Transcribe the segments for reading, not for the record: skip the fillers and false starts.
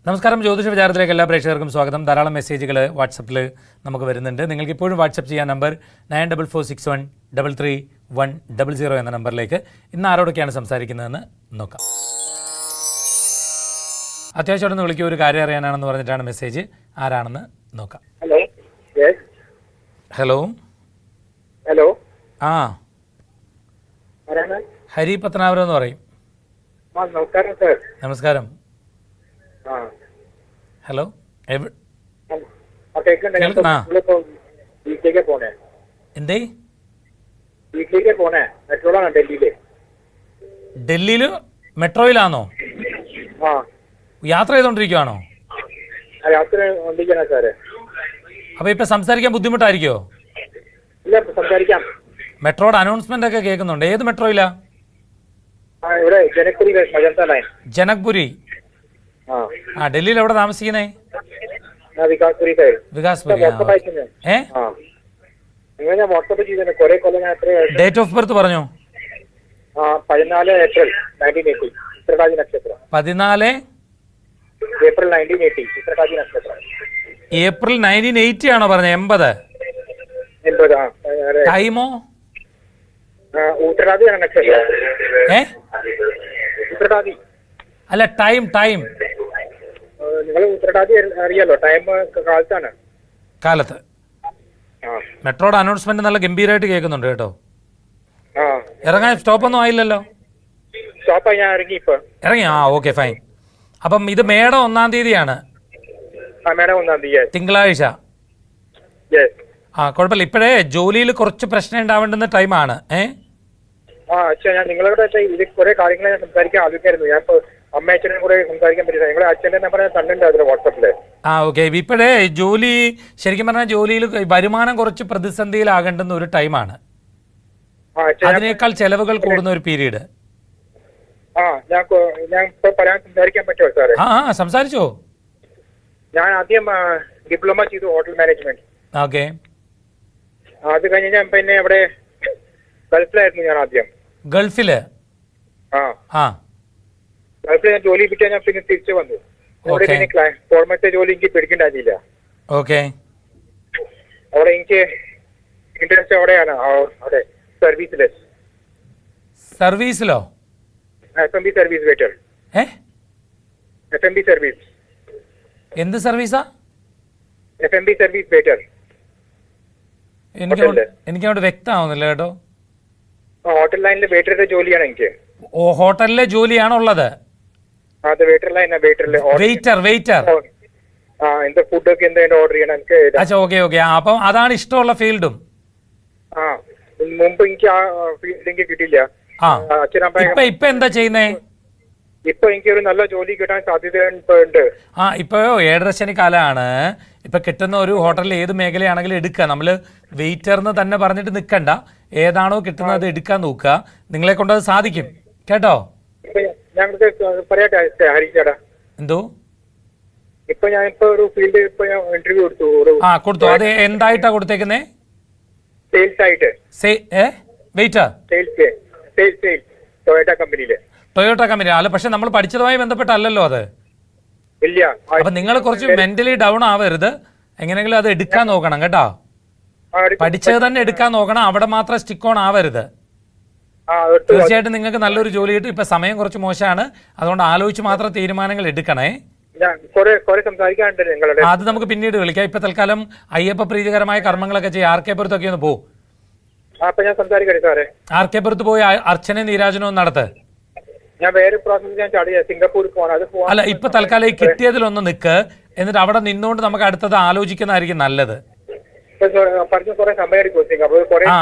നമസ്കാരം. ജ്യോതിഷ വിചാരത്തിലേക്ക് എല്ലാ പ്രേക്ഷകർക്കും സ്വാഗതം. ധാരാളം മെസ്സേജുകൾ വാട്സപ്പിൽ നമുക്ക് വരുന്നുണ്ട്. നിങ്ങൾക്ക് ഇപ്പോഴും വാട്സപ്പ് ചെയ്യാൻ നമ്പർ 9446133100 എന്ന നമ്പറിലേക്ക്. ഇന്ന് ആരോടൊക്കെയാണ് സംസാരിക്കുന്നതെന്ന് നോക്കാം. അത്യാവശ്യമായിട്ടൊന്ന് വിളിക്കുക, ഒരു കാര്യം അറിയാനാണെന്ന് പറഞ്ഞിട്ടാണ് മെസ്സേജ്. ആരാണെന്ന് നോക്കാം. ഹലോ. ഹലോ. ഹലോ. ആ, ഹരി പത്തനാപുരം എന്ന് പറയും. നമസ്കാരം സർ. നമസ്കാരം. ഹലോ. വീട്ടിലേക്ക് പോണേ. എന്തേ? വീട്ടിലേക്ക് പോണേ. മെട്രോയിലാണ് ഡൽഹിയില്. ഡൽഹിയിൽ മെട്രോയിലാണോ? ആ, യാത്ര ചെയ്തോണ്ടിരിക്കുവാണോ? യാത്ര കൊണ്ടിരിക്കണേ സാറ്. അപ്പൊ ഇപ്പൊ സംസാരിക്കാൻ ബുദ്ധിമുട്ടായിരിക്കോ? ഇല്ല, സംസാരിക്കാം. മെട്രോയുടെ അനൗൺസ്മെന്റ് ഒക്കെ കേൾക്കുന്നുണ്ട്. ഏത് മെട്രോയിലാ? ഇവിടെ ജനക്പുരി മജന്ത ലൈൻ. ജനക്പുരി. ആ, ഡൽഹിയിൽ എവിടെ താമസിക്കുന്നേ? വികാസ്പുരി സൈഡ്. വികാസ്പുരി. വാട്സപ്പ് ചെയ്തേ കുറെ കൊല്ലം. ഡേറ്റ് ഓഫ് ബർത്ത് പറഞ്ഞോ. 14 ഏപ്രിൽ 1980 ഉത്തരകാശി നക്ഷത്രം. 14 ഏപ്രിൽ 1980 ഉത്തരകാശി നക്ഷത്രം. ഏപ്രിൽ 1980 ആണോ പറഞ്ഞത്? 80. ടൈമോ? ഉത്തരകാശിയാണ് നക്ഷത്രം. ഉത്തരകാശി അല്ല, ടൈം. നിങ്ങൾ ഉത്തരകാശി അറിയാലോ. ടൈം കാലത്താണ്. കാലത്ത്. മെട്രോയുടെ അനൗൺസ്മെന്റ് നല്ല ഗംഭീരമായിട്ട് കേൾക്കുന്നുണ്ട് കേട്ടോ. ഇറങ്ങാൻ സ്റ്റോപ്പൊന്നും ആയില്ലല്ലോ. സ്റ്റോപ്പായി, ഞാൻ ഇറങ്ങി. ഇപ്പൊ ഇറങ്ങി. ആ, ഓക്കെ, ഫൈൻ. അപ്പം ഇത് മേടം 1-ാം തീയതിയാണ്. മേഡം 1-ാം തീയതി, തിങ്കളാഴ്ച. ആ, കുഴപ്പമില്ല. ഇപ്പോഴേ ജോലിയിൽ കുറച്ച് പ്രശ്നം ഉണ്ടാവേണ്ടുന്ന ടൈമാണ്. ഞാൻ നിങ്ങളോട് ഇത് കുറെ കാര്യങ്ങൾ ഞാൻ സംസാരിക്കാൻ ആലോചിക്കായിരുന്നു. ഞാൻ ഇപ്പൊ അമ്മ അച്ഛനെ കൂടെ സംസാരിക്കാൻ പറ്റില്ല. നിങ്ങളെ അച്ഛൻ്റെ നമ്പർ ഞാൻ തന്നിട്ടുണ്ട് അതിൽ വാട്സപ്പില്. ആ, ഓക്കെ. ഇപ്പോഴേ ജോലി, ശരിക്കും പറഞ്ഞാൽ ജോലിയിൽ വരുമാനം കുറച്ച് പ്രതിസന്ധിയിലാകേണ്ടുന്ന ഒരു ടൈമാണ്. അതിനേക്കാൾ ചെലവുകൾ കൂടുന്ന ഒരു പീരീഡ്. ഞാൻ ഇപ്പൊ സംസാരിക്കാൻ പറ്റുമോ സാറേ? ആ, സംസാരിച്ചോ. ഞാൻ ആദ്യം ഡിപ്ലോമ ചെയ്തു ഹോട്ടൽ മാനേജ്മെന്റ്. ഓക്കെ. അത് കഴിഞ്ഞ് ഞാൻ പിന്നെ ഇവിടെ ഗൾഫിലായിരുന്നു. ഞാൻ ആദ്യം ഗൾഫില്. ഗൾഫിൽ ഞാൻ ജോലി കിട്ടിയാൽ ഞാൻ പിന്നെ തിരിച്ചു വന്നു. ഫോർമത്തെ ജോലി എനിക്ക് പിടിക്കണ്ടായിരുന്നില്ല. ഓക്കെ. അവിടെ എനിക്ക് ഇൻട്രസ്റ്റ് അവിടെയാണ്. അവിടെ സർവീസിലോ? FMB service waiter. FMB service. എന്ത് സർവീസാ? FMB service waiter. എനിക്കവിടെ വ്യക്തമാവുന്നില്ല കേട്ടോ. ഹോട്ടൽ ലൈനിൽ വെയിറ്ററുടെ ജോലിയാണ് എനിക്ക്. ഓ, ഹോട്ടലിലെ ജോലിയാണുള്ളത്. Waiter line. വെയിറ്റർ. എന്താ ഫുഡൊക്കെ എന്താ ഓർഡർ ചെയ്യണം എനിക്ക്. അച്ഛാ, ഓക്കെ. അപ്പം അതാണ് ഇഷ്ടമുള്ള ഫീൽഡും. മുമ്പ് എനിക്ക് ആ ഫീൽഡ് എനിക്ക് കിട്ടിയില്ല. ഇപ്പൊ എന്താ ചെയ്യുന്നേ? ഇപ്പൊ എനിക്ക് ഒരു നല്ല ജോലി കിട്ടാൻ സാധ്യത ഉണ്ട്. ഇപ്പൊ 7.5 ശനി കാലമാണ്. ഇപ്പൊ കിട്ടുന്ന ഒരു ഹോട്ടലിൽ ഏത് മേഖലയാണെങ്കിലും എടുക്കുക. നമ്മള് വെയിറ്റർന്ന് തന്നെ പറഞ്ഞിട്ട് നിൽക്കണ്ട. ഏതാണോ കിട്ടുന്നത് എടുക്കാൻ നോക്കുക. നിങ്ങളെ കൊണ്ട് അത് സാധിക്കും കേട്ടോ. പറയട്ടെ ഹരിച്ചേട്ടാ. എന്തോ? ഇപ്പൊ ഞാൻ ഒരു ഫീൽഡ് ഞാൻ ഇന്റർവ്യൂ കൊടുത്തു. അത് എന്തായിട്ടാ കൊടുത്തേക്കുന്നേ? സെയിൽസ് ആയിട്ട്. വെയിറ്റർ. സെയിൽസ് ടൊയോട്ട കമ്പനിയില്. ടൊയോട്ട കമ്പനി അല്ല, പക്ഷെ നമ്മൾ പഠിച്ചതുമായി ബന്ധപ്പെട്ടല്ലോ അത്. ഇല്ല. അപ്പൊ നിങ്ങൾ കുറച്ച് മെന്റലി ഡൗൺ ആവരുത്. എങ്ങനെയെങ്കിലും അത് എടുക്കാൻ നോക്കണം കേട്ടോ. പഠിച്ചത് തന്നെ എടുക്കാൻ നോക്കണം. അവിടെ മാത്രം സ്റ്റിക്ക് ഓൺ ആവരുത്. തീർച്ചയായിട്ടും നിങ്ങൾക്ക് നല്ലൊരു ജോലി കിട്ടും. ഇപ്പൊ സമയം കുറച്ച് മോശമാണ്. അതുകൊണ്ട് ആലോചിച്ച് മാത്രം തീരുമാനങ്ങൾ എടുക്കണേ. അത് നമുക്ക് പിന്നീട് വിളിക്കാം. ഇപ്പൊ തൽക്കാലം അയ്യപ്പ പ്രീതികരമായ കർമ്മങ്ങളൊക്കെ ചെയ്യാം. RK പുരത്തൊക്കെ ഒന്ന് പോകും. RK പുരത്ത് പോയി അർച്ചന നീരാജനവും നടത്ത്. ഞാൻ വേറെ പ്രോസസ് സിംഗപ്പൂരിൽ പോകണം. അല്ല, ഇപ്പൊ തൽക്കാലം കിട്ടിയതിലൊന്ന് നിൽക്ക്. എന്നിട്ട് അവിടെ നിന്നുകൊണ്ട് നമുക്ക് അടുത്തത് ആലോചിക്കുന്നതായിരിക്കും നല്ലത്.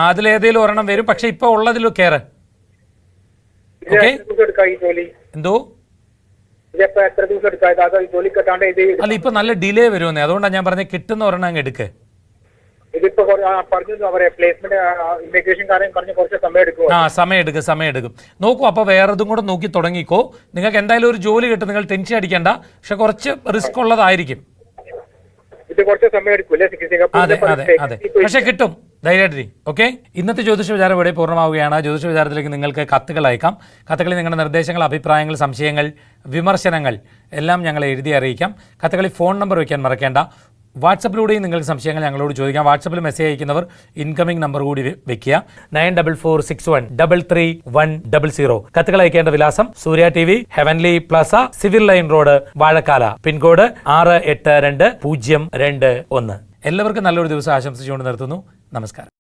അതിലേതെങ്കിലും ഒരെണ്ണം വരും. പക്ഷെ ഇപ്പൊ ഉള്ളതിൽ കയറ്. എന്തോ? അല്ല, ഇപ്പൊ നല്ല ഡിലേ വരുമെന്നേ. അതുകൊണ്ടാണ് ഞാൻ പറഞ്ഞത് കിട്ടുന്ന ഒരെണ്ണം അങ്ങ് എടുക്ക്. സമയം എടുക്കും. നോക്കൂ. അപ്പൊ വേറെതും കൂടെ നോക്കി തുടങ്ങിക്കോ. നിങ്ങൾക്ക് എന്തായാലും ഒരു ജോലി കിട്ടും. നിങ്ങൾ ടെൻഷൻ അടിക്കണ്ട. പക്ഷെ കുറച്ച് റിസ്ക് ഉള്ളതായിരിക്കും. ഇത് കുറച്ച് സമയം എടുക്കും. അതെ. പക്ഷെ കിട്ടും. ധൈര്യമായിട്ടിരി. ഓക്കെ, ഇന്നത്തെ ജ്യോതിഷ വിചാരം ഇവിടെ പൂർണ്ണമാവുകയാണ്. ജ്യോതിഷ വിചാരത്തിലേക്ക് നിങ്ങൾക്ക് കത്തുകൾ അയക്കാം. കത്തുകളിൽ നിങ്ങളുടെ നിർദ്ദേശങ്ങൾ, അഭിപ്രായങ്ങൾ, സംശയങ്ങൾ, വിമർശനങ്ങൾ എല്ലാം ഞങ്ങളെ എഴുതി അറിയിക്കാം. കത്തുകളിൽ ഫോൺ നമ്പർ വയ്ക്കാൻ മറക്കേണ്ട. വാട്സപ്പിലൂടെയും നിങ്ങൾക്ക് സംശയങ്ങൾ ഞങ്ങളോട് ചോദിക്കാം. വാട്സപ്പിൽ മെസ്സേജ് അയക്കുന്നവർ ഇൻകമിംഗ് നമ്പർ കൂടി വെക്കുക, 9446133100. കത്തുകൾ അയക്കേണ്ട വിലാസം Surya TV, heavenly plaza, civil line road, Vazhakkala, pin code 682021. എല്ലാവർക്കും നല്ലൊരു ദിവസം ആശംസിച്ചുകൊണ്ട് നിർത്തുന്നു. നമസ്കാരം.